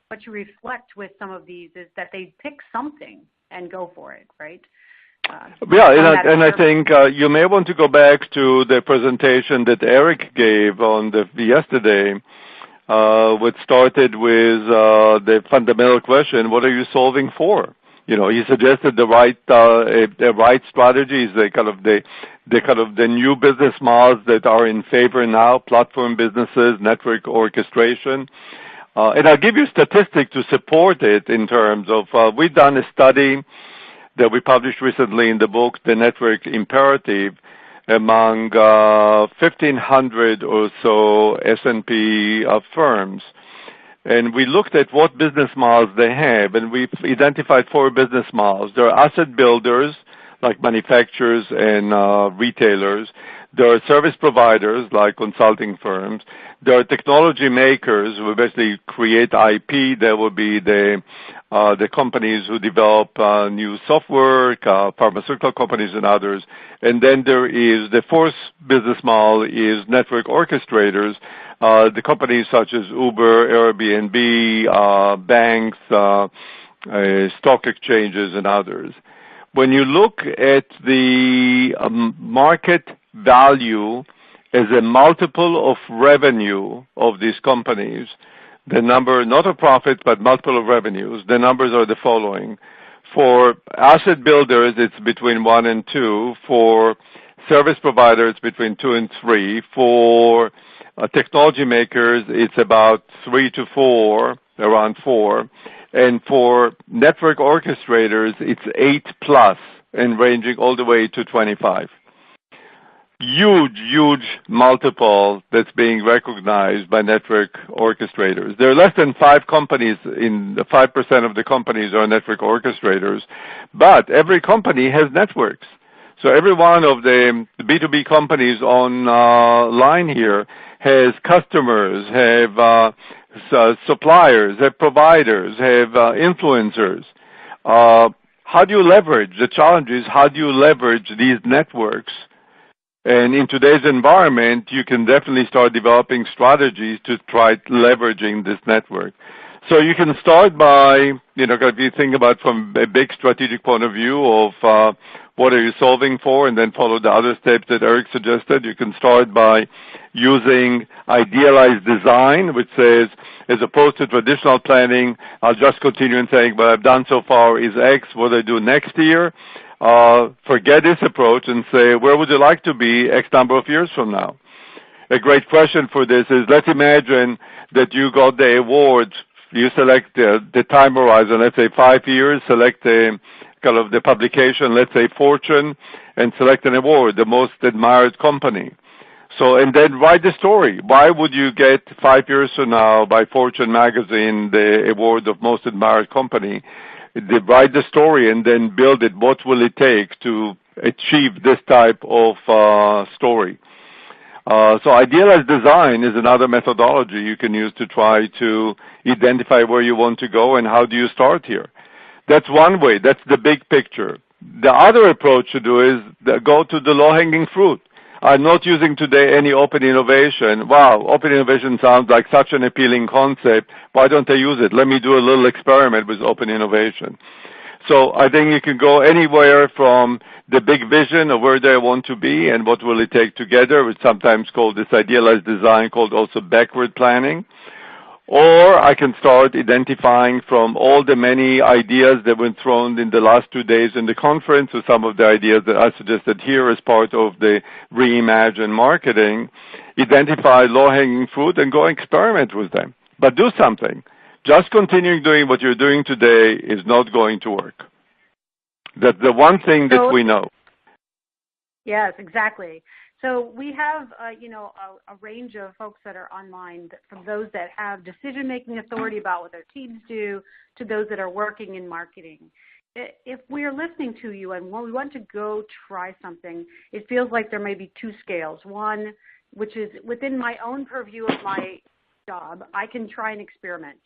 what you reflect with some of these is that they pick something and go for it, right? And I think you may want to go back to the presentation that Eric gave on yesterday, which started with the fundamental question: what are you solving for? He suggested the right strategies, the new business models that are in favor now: platform businesses, network orchestration. And I'll give you statistics to support it in terms of we've done a study that we published recently in the book, The Network Imperative, among 1,500 or so S&P firms. And we looked at what business models they have, and we've identified 4 business models. There are asset builders, like manufacturers and retailers. There are service providers, like consulting firms. There are technology makers who basically create IP. There will be the companies who develop new software, pharmaceutical companies and others. And then there is the 4th business model is network orchestrators, the companies such as Uber, Airbnb, banks, stock exchanges, and others. When you look at the market value as a multiple of revenue of these companies, the number, not of profit, but multiple of revenues, the numbers are the following. For asset builders, it's between 1 and 2. For service providers, between 2 and 3. For technology makers, it's about 3 to 4, around 4. And for network orchestrators, it's 8 plus, and ranging all the way to 25. Huge multiple that's being recognized by network orchestrators. There are less than 5 companies, 5% of the companies are network orchestrators, but every company has networks. So every one of the B2B companies on line here has customers, have suppliers, have providers, have influencers. How do you leverage? The challenge is how do you leverage these networks? And in today's environment, you can definitely start developing strategies to try leveraging this network. So you can start by, if you think about from a big strategic point of view of what are you solving for, and then follow the other steps that Eric suggested. You can start by using idealized design, which says, as opposed to traditional planning, I'll just continue and saying, what I've done so far is X, what I do next year. Forget this approach and say, where would you like to be X number of years from now? A great question for this is, let's imagine that you got the award. You select the time horizon, let's say 5 years, select the publication, let's say Fortune, and select an award, the most admired company. So, and then write the story. Why would you get 5 years from now by Fortune magazine the award of most admired company? Write the story and then build it. What will it take to achieve this type of story? So idealized design is another methodology you can use to try to identify where you want to go and how do you start here. That's one way. That's the big picture. The other approach to do is go to the low-hanging fruit. I'm not using today any open innovation. Wow, open innovation sounds like such an appealing concept. Why don't I use it? Let me do a little experiment with open innovation. So I think you can go anywhere from the big vision of where they want to be and what will it take together, which sometimes called this idealized design, called also backward planning. Or I can start identifying from all the many ideas that were thrown in the last 2 days in the conference, or some of the ideas that I suggested here as part of the Reimagine marketing, identify low-hanging fruit and go experiment with them. But do something. Just continuing doing what you're doing today is not going to work. That's the one thing that we know. Yes, exactly. So we have, a range of folks that are online, from those that have decision-making authority about what their teams do to those that are working in marketing. If we're listening to you and when we want to go try something, it feels like there may be two scales. One, which is within my own purview of my job, I can try and experiment.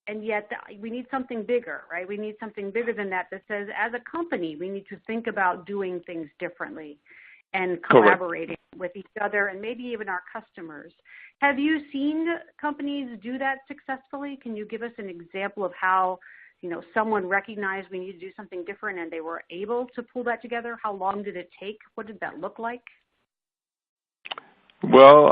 And yet we need something bigger, right? We need something bigger than that says, as a company, we need to think about doing things differently and collaborating with each other and maybe even our customers. Have you seen companies do that successfully? Can you give us an example of how, someone recognized we need to do something different and they were able to pull that together? How long did it take? What did that look like? Well,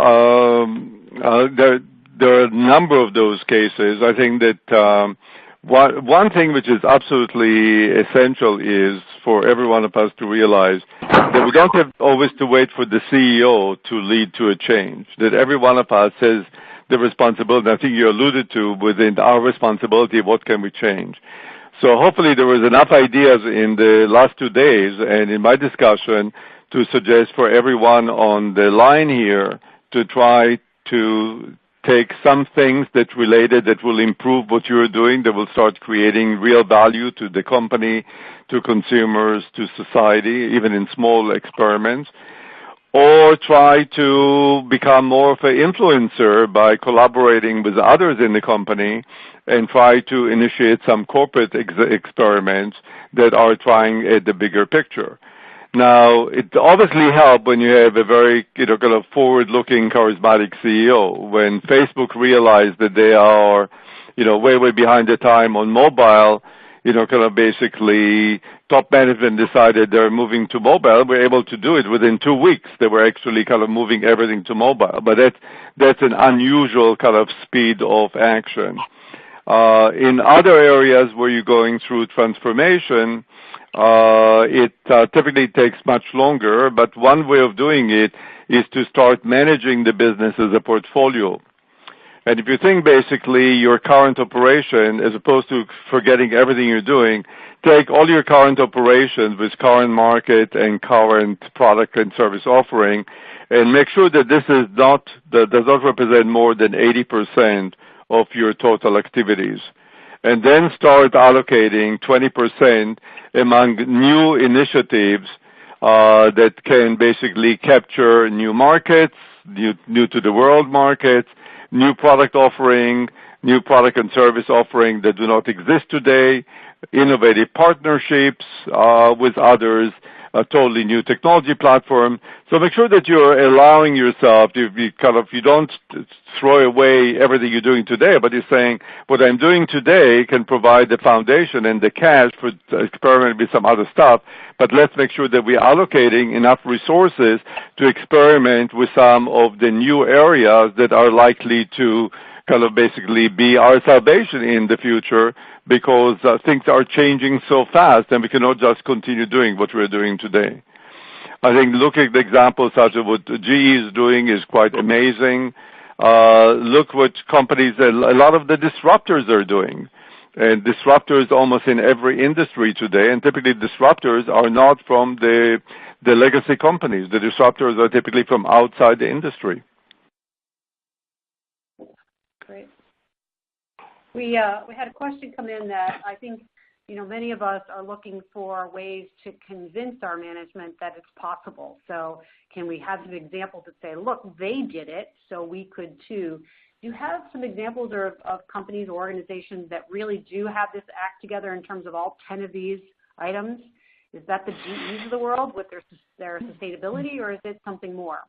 there are a number of those cases. I think that one thing which is absolutely essential is for every one of us to realize that we don't have always to wait for the CEO to lead to a change, that every one of us has the responsibility. I think you alluded to within our responsibility, what can we change? So hopefully there was enough ideas in the last 2 days and in my discussion to suggest for everyone on the line here to try to take some things that related that will improve what you're doing, that will start creating real value to the company, to consumers, to society, even in small experiments, or try to become more of an influencer by collaborating with others in the company and try to initiate some corporate experiments that are trying at the bigger picture. Now, it obviously helps when you have a very, forward-looking, charismatic CEO. When Facebook realized that they are, way behind the time on mobile, basically top management decided they're moving to mobile. We're able to do it within 2 weeks. They were actually moving everything to mobile. But that's an unusual speed of action. In other areas where you're going through transformation, it typically takes much longer, but one way of doing it is to start managing the business as a portfolio. And if you think basically your current operation, as opposed to forgetting everything you're doing, take all your current operations with current market and current product and service offering, and make sure that that does not represent more than 80% of your total activities. And then start allocating 20% among new initiatives that can basically capture new markets, new to the world markets, new product offering, new product and service offering that do not exist today, innovative partnerships with others, a totally new technology platform. So make sure that you're allowing yourself to be you don't throw away everything you're doing today, but you're saying, what I'm doing today can provide the foundation and the cash for experimenting with some other stuff, but let's make sure that we're allocating enough resources to experiment with some of the new areas that are likely to basically be our salvation in the future, because things are changing so fast and we cannot just continue doing what we're doing today. I think looking at the examples such as what GE is doing is quite amazing. Look what companies, a lot of the disruptors are doing. And disruptors almost in every industry today, and typically disruptors are not from the legacy companies. The disruptors are typically from outside the industry. Great. We had a question come in that I think, many of us are looking for ways to convince our management that it's possible. So can we have some examples that say, look, they did it, so we could too. Do you have some examples of companies or organizations that really do have this act together in terms of all 10 of these items? Is that the GEs of the world with their sustainability, or is it something more?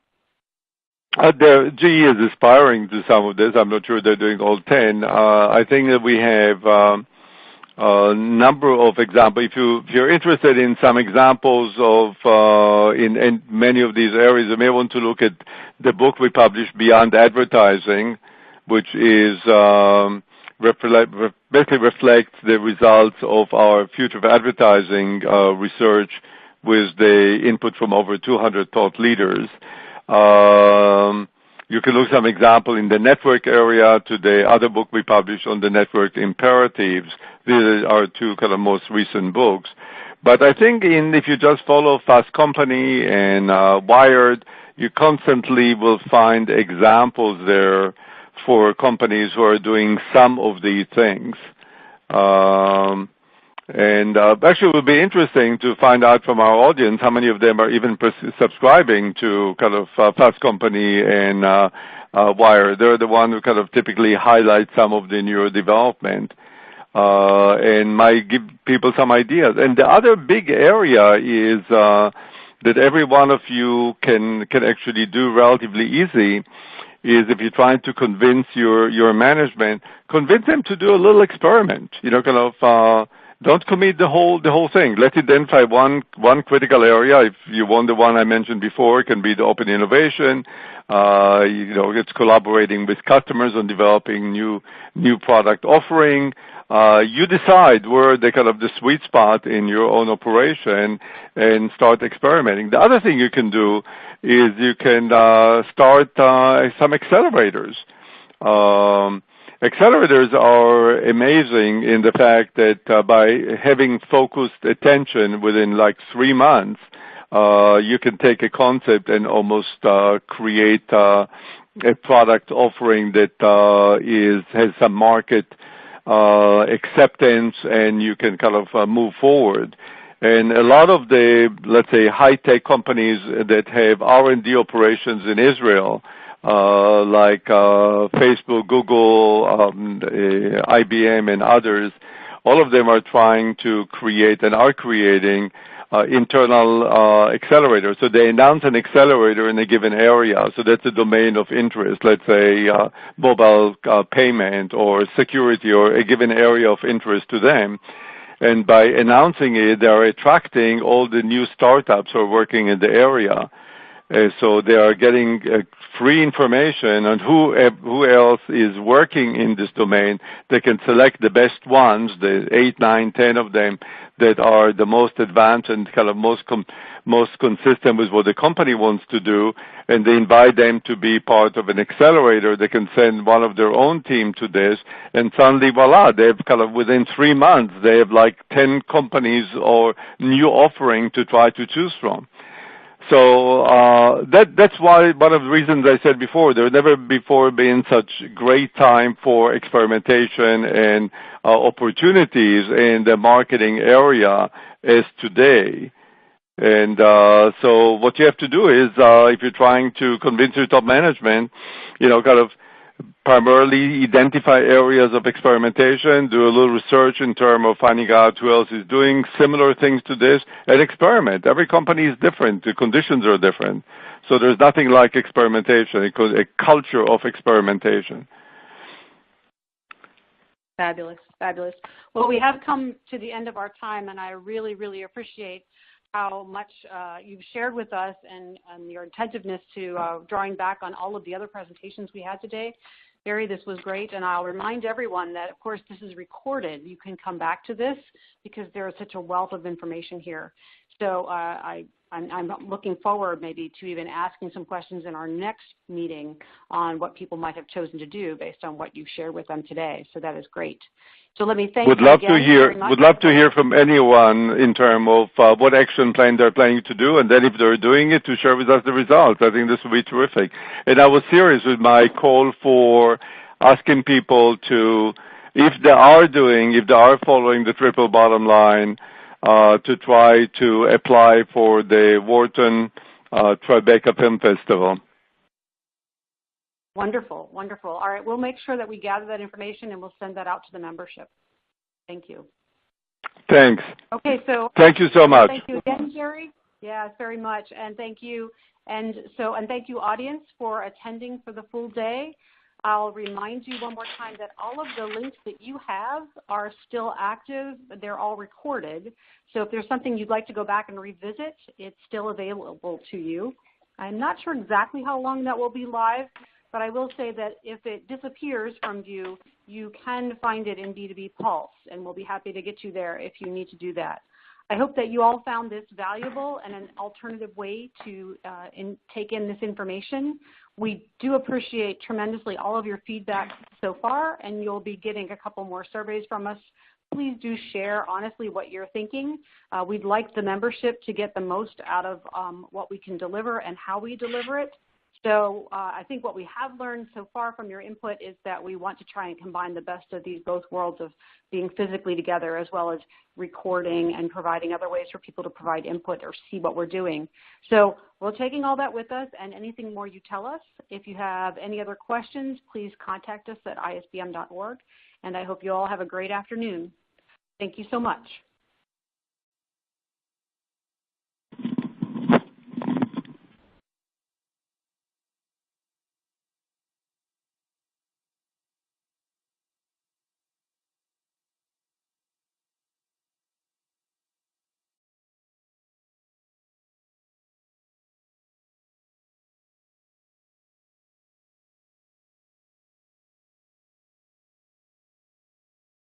The GE is aspiring to some of this. I'm not sure they're doing all 10. I think that we have a number of examples. If you're interested in some examples of in many of these areas, you may want to look at the book we published, Beyond Advertising, which is basically reflects the results of our future of advertising research with the input from over 200 thought leaders. You can look some example in the network area to the other book we published on the network imperatives. These are two most recent books. But I think if you just follow Fast Company and Wired, you constantly will find examples there for companies who are doing some of these things. And actually, it would be interesting to find out from our audience how many of them are even subscribing to Fast Company and Wire. They're the one who typically highlight some of the newer development and might give people some ideas. And the other big area is that every one of you can actually do relatively easy is if you're trying to convince your management, convince them to do a little experiment. Don't commit the whole thing. Let's identify one critical area. If you want the one I mentioned before, it can be the open innovation. It's collaborating with customers on developing new product offering. You decide where the sweet spot in your own operation and start experimenting. The other thing you can do is you can start some accelerators. Accelerators are amazing in the fact that by having focused attention within 3 months, you can take a concept and almost create a product offering that has some market acceptance, and you can move forward. And a lot of the, let's say, high-tech companies that have R&D operations in Israel, like Facebook, Google, IBM, and others, all of them are trying to create and are creating internal accelerators. So they announce an accelerator in a given area. So that's a domain of interest, let's say mobile payment or security or a given area of interest to them. And by announcing it, they are attracting all the new startups who are working in the area. So they are getting free information on who else is working in this domain. They can select the best ones, the 8, 9, 10 of them that are the most advanced and most consistent with what the company wants to do, and they invite them to be part of an accelerator. They can send one of their own team to this, and suddenly, voila, they have within 3 months, they have 10 companies or new offering to try to choose from. So that's why one of the reasons I said before, there never before been such great time for experimentation and opportunities in the marketing area as today. And so what you have to do is, if you're trying to convince your top management, primarily identify areas of experimentation, do a little research in terms of finding out who else is doing similar things to this, and experiment. Every company is different. The conditions are different. So there's nothing like experimentation. It's a culture of experimentation. Fabulous, fabulous. Well, we have come to the end of our time, and I really, really appreciate how much you've shared with us and your attentiveness to drawing back on all of the other presentations we had today. Barry, this was great, and I'll remind everyone that, of course, this is recorded. You can come back to this because there is such a wealth of information here. So I'm looking forward maybe to even asking some questions in our next meeting on what people might have chosen to do based on what you've shared with them today. So that is great. So let me thank you again. Would love to hear from anyone in terms of what action plan they're planning to do, and then if they're doing it, to share with us the results. I think this would be terrific. And I was serious with my call for asking people to, if they are following the triple bottom line, to try to apply for the Wharton Tribeca Film Festival. Wonderful, wonderful. All right, we'll make sure that we gather that information and we'll send that out to the membership. Thank you. Thanks. Okay, so thank you so much. Thank you again, Jerry. Yes, very much, and thank you. And thank you, audience, for attending for the full day. I'll remind you one more time that all of the links that you have are still active. They're all recorded. So if there's something you'd like to go back and revisit, it's still available to you. I'm not sure exactly how long that will be live, but I will say that if it disappears from view, you can find it in B2B Pulse, and we'll be happy to get you there if you need to do that. I hope that you all found this valuable and an alternative way to take in this information. We do appreciate tremendously all of your feedback so far, and you'll be getting a couple more surveys from us. Please do share honestly what you're thinking. We'd like the membership to get the most out of what we can deliver and how we deliver it. So I think what we have learned so far from your input is that we want to try and combine the best of these both worlds of being physically together as well as recording and providing other ways for people to provide input or see what we're doing. So we're taking all that with us, and anything more you tell us. If you have any other questions, please contact us at isbm.org, and I hope you all have a great afternoon. Thank you so much.